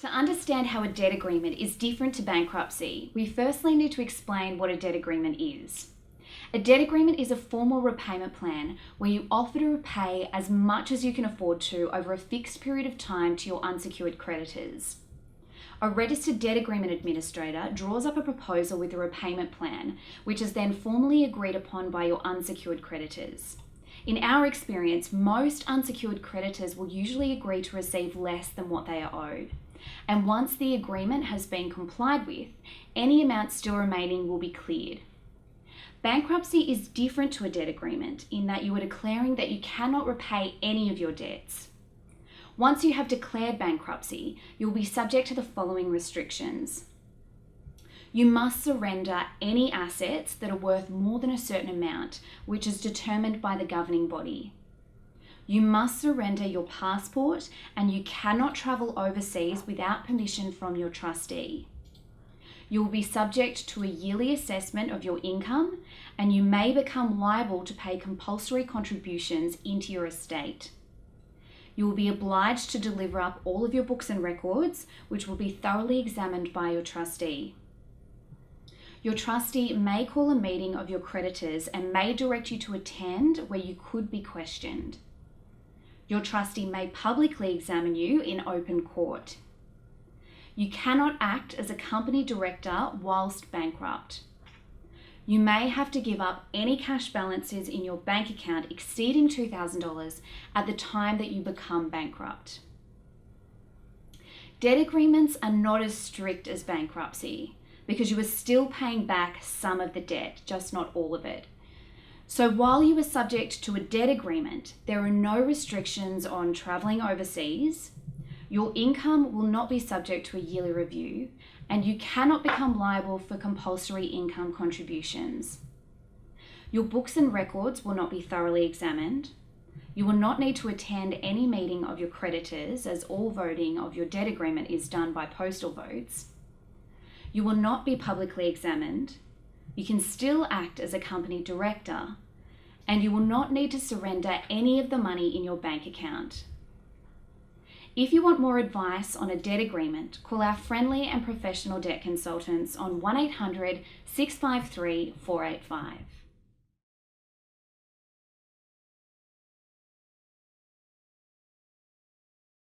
To understand how a debt agreement is different to bankruptcy, we firstly need to explain what a debt agreement is. A debt agreement is a formal repayment plan where you offer to repay as much as you can afford to over a fixed period of time to your unsecured creditors. A registered debt agreement administrator draws up a proposal with a repayment plan, which is then formally agreed upon by your unsecured creditors. In our experience, most unsecured creditors will usually agree to receive less than what they are owed. And once the agreement has been complied with, any amount still remaining will be cleared. Bankruptcy is different to a debt agreement in that you are declaring that you cannot repay any of your debts. Once you have declared bankruptcy, you will be subject to the following restrictions. You must surrender any assets that are worth more than a certain amount, which is determined by the governing body. You must surrender your passport and you cannot travel overseas without permission from your trustee. You will be subject to a yearly assessment of your income and you may become liable to pay compulsory contributions into your estate. You will be obliged to deliver up all of your books and records, which will be thoroughly examined by your trustee. Your trustee may call a meeting of your creditors and may direct you to attend where you could be questioned. Your trustee may publicly examine you in open court. You cannot act as a company director whilst bankrupt. You may have to give up any cash balances in your bank account exceeding $2,000 at the time that you become bankrupt. Debt agreements are not as strict as bankruptcy because you are still paying back some of the debt, just not all of it. So while you are subject to a debt agreement, there are no restrictions on travelling overseas, your income will not be subject to a yearly review, and you cannot become liable for compulsory income contributions. Your books and records will not be thoroughly examined. You will not need to attend any meeting of your creditors, as all voting of your debt agreement is done by postal votes. You will not be publicly examined. You can still act as a company director, and you will not need to surrender any of the money in your bank account. If you want more advice on a debt agreement, call our friendly and professional debt consultants on 1-800-653-485.